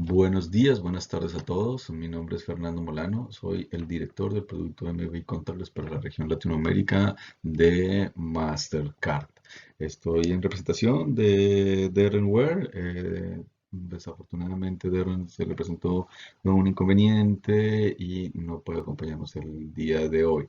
Buenos días, buenas tardes a todos. Mi nombre es Fernando Molano. Soy el director del producto MBI Contactless para la región Latinoamérica de Mastercard. Estoy en representación de Darren Ware. Desafortunadamente, Darren se le presentó un inconveniente y no puede acompañarnos el día de hoy.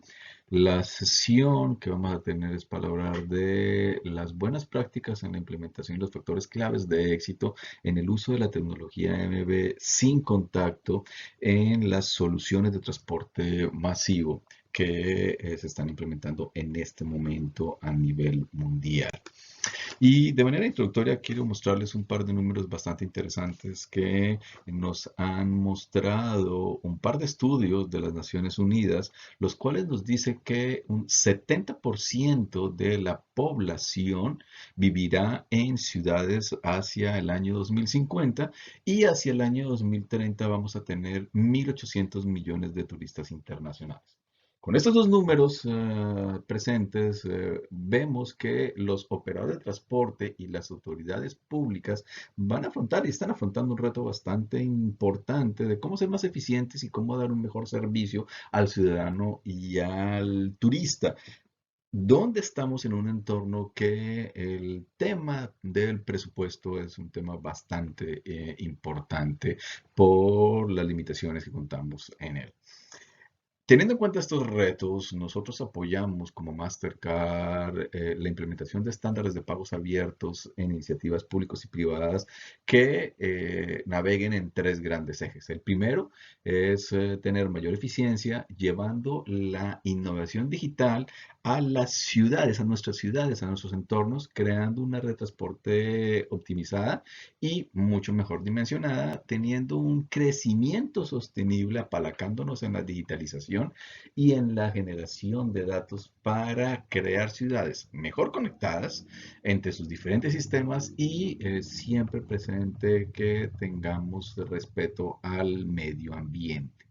La sesión que vamos a tener es para hablar de las buenas prácticas en la implementación y los factores claves de éxito en el uso de la tecnología MB sin contacto en las soluciones de transporte masivo que se están implementando en este momento a nivel mundial. Y de manera introductoria quiero mostrarles un par de números bastante interesantes que nos han mostrado un par de estudios de las Naciones Unidas, los cuales nos dicen que un 70% de la población vivirá en ciudades hacia el año 2050 y hacia el año 2030 vamos a tener 1.800 millones de turistas internacionales. Con estos dos números presentes, vemos que los operadores de transporte y las autoridades públicas van a afrontar y están afrontando un reto bastante importante de cómo ser más eficientes y cómo dar un mejor servicio al ciudadano y al turista. ¿Dónde estamos en un entorno que el tema del presupuesto es un tema bastante importante por las limitaciones que contamos en él? Teniendo en cuenta estos retos, nosotros apoyamos como Mastercard la implementación de estándares de pagos abiertos en iniciativas públicas y privadas que naveguen en tres grandes ejes. El primero es tener mayor eficiencia llevando la innovación digital a las ciudades, a nuestros entornos, creando una red de transporte optimizada y mucho mejor dimensionada, teniendo un crecimiento sostenible, apalancándonos en la digitalización y en la generación de datos para crear ciudades mejor conectadas entre sus diferentes sistemas y siempre presente que tengamos respeto al medio ambiente.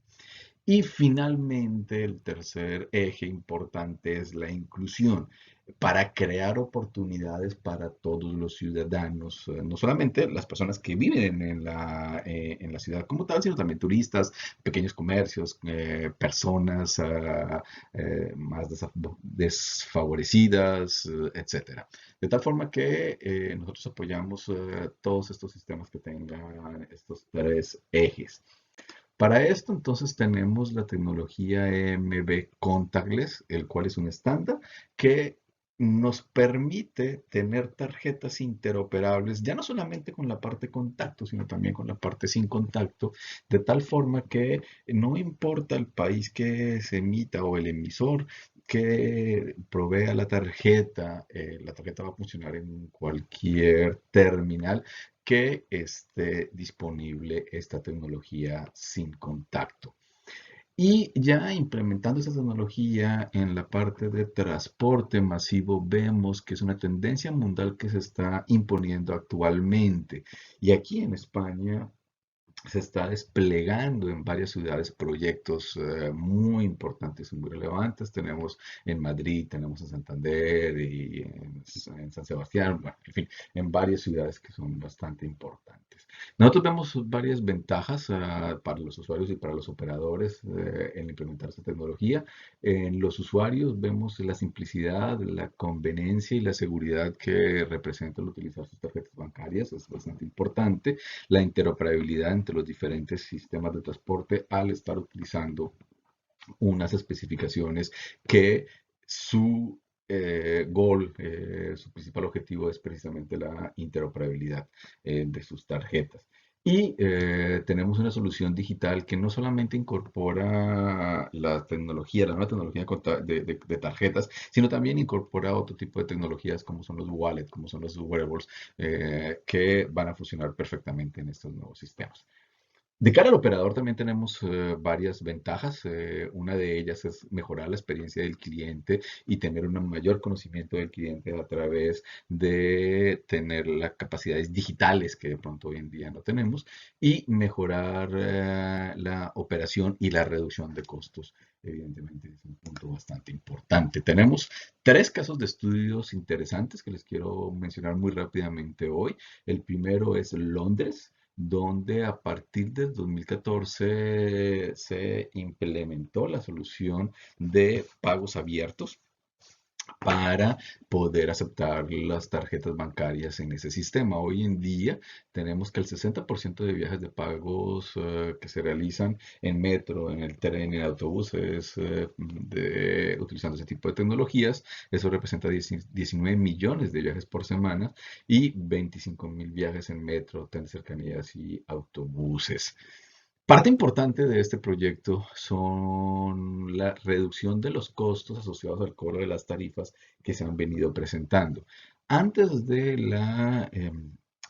Y finalmente, el tercer eje importante es la inclusión para crear oportunidades para todos los ciudadanos, no solamente las personas que viven en la ciudad como tal, sino también turistas, pequeños comercios, personas más desfavorecidas, etcétera. De tal forma que nosotros apoyamos todos estos sistemas que tengan estos tres ejes. Para esto, entonces, tenemos la tecnología EMB Contactless, el cual es un estándar que nos permite tener tarjetas interoperables, ya no solamente con la parte contacto, sino también con la parte sin contacto, de tal forma que no importa el país que se emita o el emisor que provea la tarjeta va a funcionar en cualquier terminal que esté disponible esta tecnología sin contacto. Y ya implementando esta tecnología en la parte de transporte masivo, vemos que es una tendencia mundial que se está imponiendo actualmente. Y aquí en España se está desplegando en varias ciudades proyectos muy importantes y muy relevantes. Tenemos en Madrid, tenemos en Santander y en San Sebastián, bueno, en fin, en varias ciudades que son bastante importantes. Nosotros vemos varias ventajas para los usuarios y para los operadores en implementar esta tecnología. En los usuarios vemos la simplicidad, la conveniencia y la seguridad que representa el utilizar sus tarjetas bancarias, es bastante importante la interoperabilidad entre los diferentes sistemas de transporte al estar utilizando unas especificaciones que su su principal objetivo es precisamente la interoperabilidad de sus tarjetas. Y tenemos una solución digital que no solamente incorpora la tecnología, la nueva tecnología de tarjetas, sino también incorpora otro tipo de tecnologías como son los wallets, como son los wearables, que van a funcionar perfectamente en estos nuevos sistemas. De cara al operador también tenemos varias ventajas. Una de ellas es mejorar la experiencia del cliente y tener un mayor conocimiento del cliente a través de tener las capacidades digitales que de pronto hoy en día no tenemos y mejorar la operación y la reducción de costos. Evidentemente es un punto bastante importante. Tenemos tres casos de estudios interesantes que les quiero mencionar muy rápidamente hoy. El primero es Londres. donde a partir del 2014 se implementó la solución de pagos abiertos para poder aceptar las tarjetas bancarias en ese sistema. Hoy en día tenemos que el 60% de viajes de pagos que se realizan en metro, en el tren, en autobuses, utilizando ese tipo de tecnologías. Eso representa 19 millones de viajes por semana y 25.000 viajes en metro, tren de cercanías y autobuses. Parte importante de este proyecto son la reducción de los costos asociados al cobro de las tarifas que se han venido presentando. Antes de la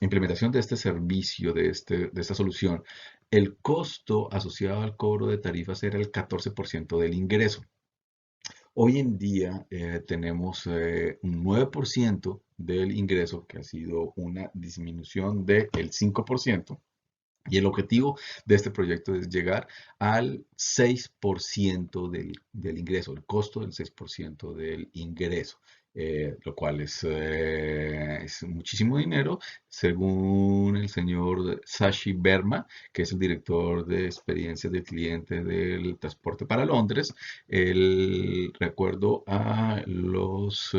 implementación de este servicio, de esta solución, el costo asociado al cobro de tarifas era el 14% del ingreso. Hoy en día tenemos un 9% del ingreso, que ha sido una disminución del 5%. Y el objetivo de este proyecto es llegar al 6% del ingreso, el costo del 6% del ingreso, lo cual es muchísimo dinero, según el señor Sashi Verma, que es el director de experiencias del cliente del transporte para Londres. El recuerdo a los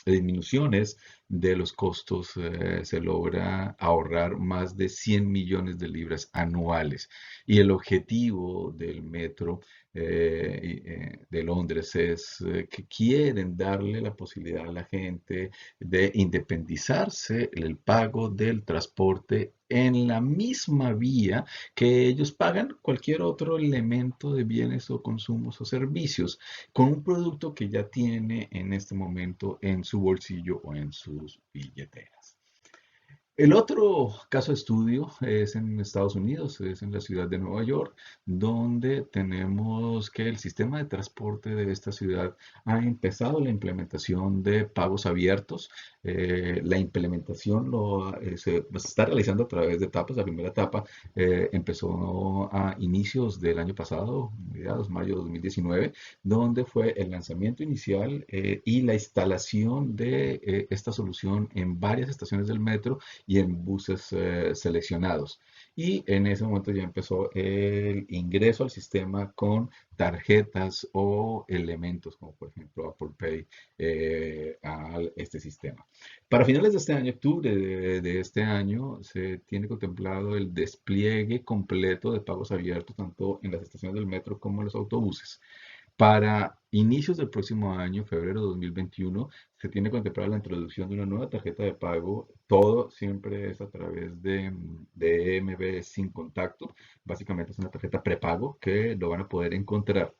disminuciones de los costos, se logra ahorrar más de 100 millones de libras anuales. Y el objetivo del metro de Londres es que quieren darle la posibilidad a la gente de independizarse el pago del transporte en la misma vía que ellos pagan cualquier otro elemento de bienes o consumos o servicios, con un producto que ya tiene en este momento en su bolsillo o en sus billeteras. El otro caso de estudio es en Estados Unidos, es en la ciudad de Nueva York, donde tenemos que el sistema de transporte de esta ciudad ha empezado la implementación de pagos abiertos. La implementación se está realizando a través de etapas. La primera etapa empezó a inicios del año pasado, mediados mayo de 2019, donde fue el lanzamiento inicial y la instalación de esta solución en varias estaciones del metro y en buses seleccionados. Y en ese momento ya empezó el ingreso al sistema con tarjetas o elementos como por ejemplo Apple Pay a este sistema. Para finales de este año, octubre de este año, se tiene contemplado el despliegue completo de pagos abiertos tanto en las estaciones del metro como en los autobuses. Para inicios del próximo año, febrero de 2021, se tiene contemplada la introducción de una nueva tarjeta de pago. Todo siempre es a través de EMB sin contacto. Básicamente es una tarjeta prepago que lo van a poder encontrar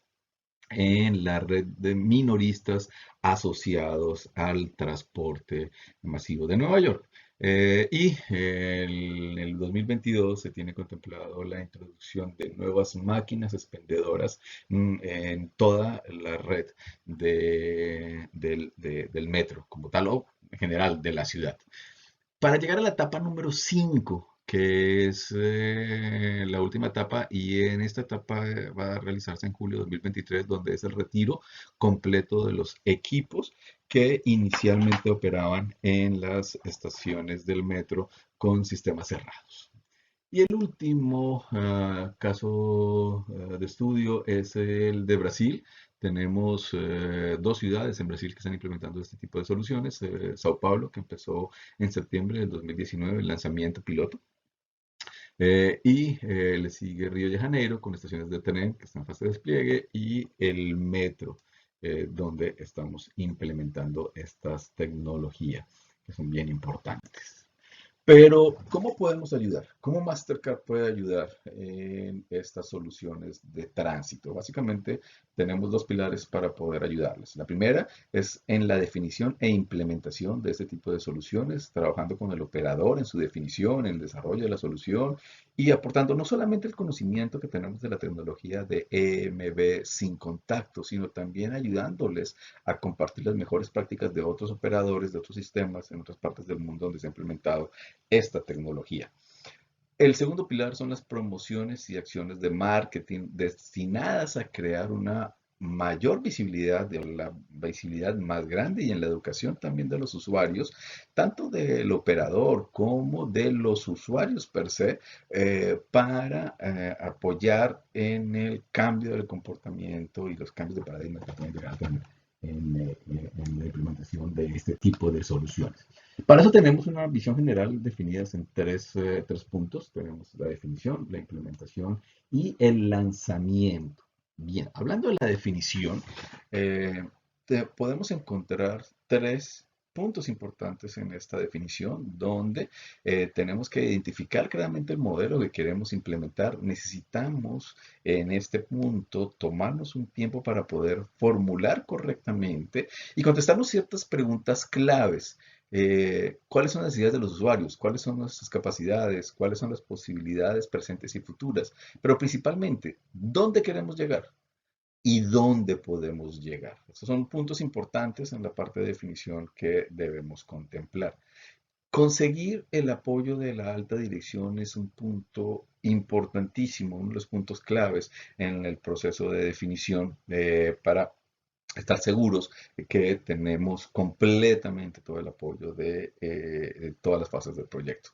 en la red de minoristas asociados al transporte masivo de Nueva York. Y en el 2022 se tiene contemplado la introducción de nuevas máquinas expendedoras en toda la red del metro como tal o en general de la ciudad. Para llegar a la etapa número 5, que es la última etapa, y en esta etapa va a realizarse en julio de 2023, donde es el retiro completo de los equipos que inicialmente operaban en las estaciones del metro con sistemas cerrados. Y el último caso de estudio es el de Brasil. Tenemos dos ciudades en Brasil que están implementando este tipo de soluciones. Sao Paulo, que empezó en septiembre del 2019 el lanzamiento piloto. Le sigue Río de Janeiro con estaciones de tren que están en fase de despliegue y el metro, donde estamos implementando estas tecnologías que son bien importantes. Pero, ¿cómo podemos ayudar? ¿Cómo Mastercard puede ayudar en estas soluciones de tránsito? Básicamente, tenemos dos pilares para poder ayudarles. La primera es en la definición e implementación de este tipo de soluciones, trabajando con el operador en su definición, en el desarrollo de la solución y aportando no solamente el conocimiento que tenemos de la tecnología de EMB sin contacto, sino también ayudándoles a compartir las mejores prácticas de otros operadores, de otros sistemas en otras partes del mundo donde se ha implementado esta tecnología. El segundo pilar son las promociones y acciones de marketing destinadas a crear una mayor visibilidad, de la visibilidad más grande y en la educación también de los usuarios, tanto del operador como de los usuarios per se, para apoyar en el cambio del comportamiento y los cambios de paradigma que pueden llegar a tener en la implementación de este tipo de soluciones. Para eso tenemos una visión general definida en tres puntos. Tenemos la definición, la implementación y el lanzamiento. Bien, hablando de la definición, eh, podemos encontrar tres puntos importantes en esta definición, donde tenemos que identificar claramente el modelo que queremos implementar. Necesitamos en este punto tomarnos un tiempo para poder formular correctamente y contestarnos ciertas preguntas claves. ¿Cuáles son las necesidades de los usuarios? ¿Cuáles son nuestras capacidades? ¿Cuáles son las posibilidades presentes y futuras? Pero principalmente, ¿dónde queremos llegar? ¿Y dónde podemos llegar? Estos son puntos importantes en la parte de definición que debemos contemplar. Conseguir el apoyo de la alta dirección es un punto importantísimo, uno de los puntos claves en el proceso de definición para estar seguros que tenemos completamente todo el apoyo de todas las fases del proyecto.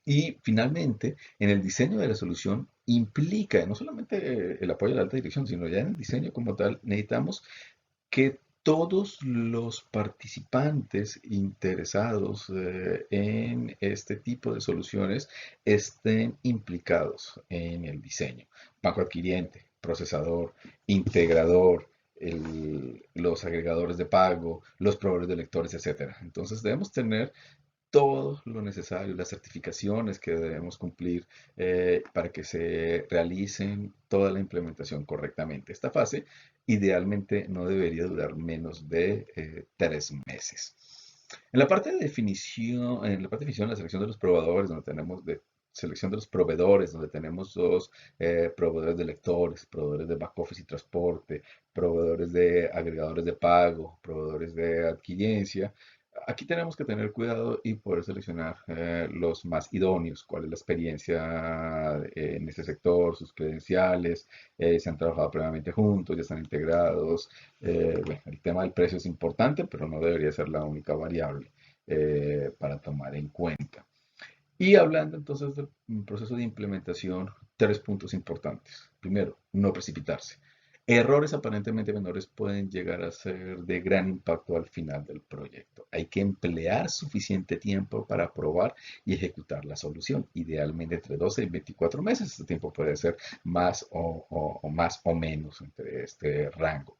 Y finalmente, en el diseño de la solución implica no solamente el apoyo de la alta dirección, sino ya en el diseño como tal, necesitamos que todos los participantes interesados en este tipo de soluciones estén implicados en el diseño. Banco adquiriente, procesador, integrador, los agregadores de pago, los proveedores de lectores, etcétera. Entonces debemos tener todo lo necesario, las certificaciones que debemos cumplir para que se realicen toda la implementación correctamente. Esta fase idealmente no debería durar menos de 3 meses. En la parte de definición, en la parte de definición, la selección de los probadores, donde tenemos de selección de los proveedores, donde tenemos dos proveedores de lectores, proveedores de back office y transporte, proveedores de agregadores de pago, proveedores de adquirencia. Aquí tenemos que tener cuidado y poder seleccionar los más idóneos, cuál es la experiencia en este sector, sus credenciales, se han trabajado previamente juntos, ya están integrados. Bueno, el tema del precio es importante, pero no debería ser la única variable para tomar en cuenta. Y hablando entonces del proceso de implementación, tres puntos importantes. Primero, no precipitarse. Errores aparentemente menores pueden llegar a ser de gran impacto al final del proyecto. Hay que emplear suficiente tiempo para probar y ejecutar la solución, idealmente entre 12 y 24 meses. Este tiempo puede ser más o más o menos entre este rango.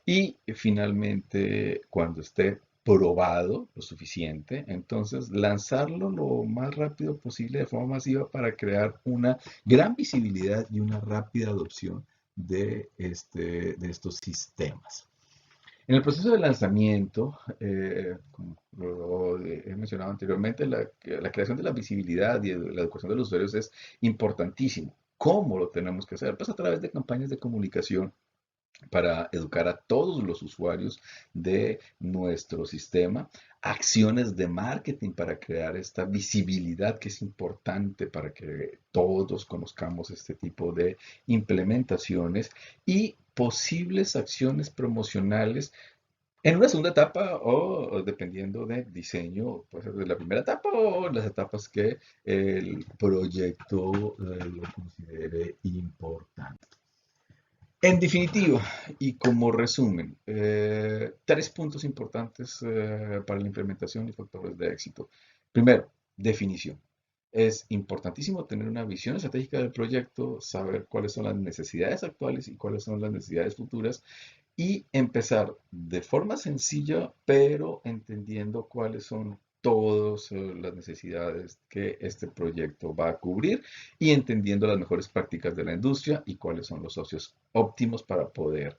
Y finalmente, cuando esté probado lo suficiente, entonces lanzarlo lo más rápido posible de forma masiva para crear una gran visibilidad y una rápida adopción de estos sistemas. En el proceso de lanzamiento, como lo he mencionado anteriormente, la creación de la visibilidad y la educación de los usuarios es importantísimo. ¿Cómo lo tenemos que hacer? Pues a través de campañas de comunicación para educar a todos los usuarios de nuestro sistema, acciones de marketing para crear esta visibilidad que es importante para que todos conozcamos este tipo de implementaciones y posibles acciones promocionales en una segunda etapa o dependiendo del diseño, puede ser de la primera etapa o las etapas que el proyecto lo considere importante. En definitiva, y como resumen, tres puntos importantes para la implementación y factores de éxito. Primero, definición. Es importantísimo tener una visión estratégica del proyecto, saber cuáles son las necesidades actuales y cuáles son las necesidades futuras y empezar de forma sencilla, pero entendiendo cuáles son todas las necesidades que este proyecto va a cubrir y entendiendo las mejores prácticas de la industria y cuáles son los socios óptimos para poder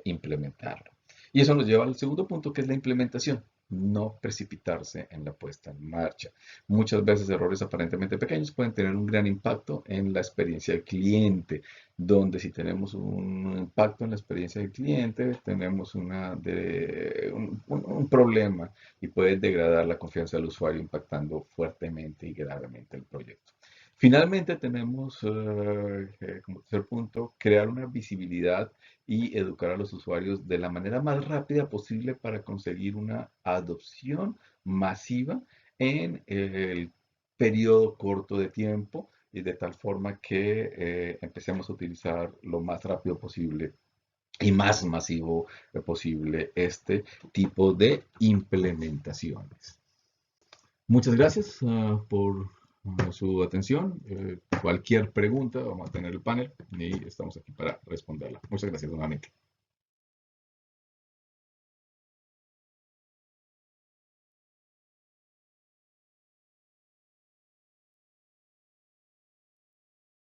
implementarlo. Y eso nos lleva al segundo punto, que es la implementación. No precipitarse en la puesta en marcha. Muchas veces errores aparentemente pequeños pueden tener un gran impacto en la experiencia del cliente. donde si tenemos un impacto en la experiencia del cliente, tenemos un problema y puede degradar la confianza del usuario, impactando fuertemente y gravemente el proyecto. Finalmente tenemos, como tercer punto, crear una visibilidad y educar a los usuarios de la manera más rápida posible para conseguir una adopción masiva en el periodo corto de tiempo y de tal forma que empecemos a utilizar lo más rápido posible y más masivo posible este tipo de implementaciones. Muchas gracias por su atención. Cualquier pregunta, vamos a tener el panel y estamos aquí para responderla. Muchas gracias nuevamente.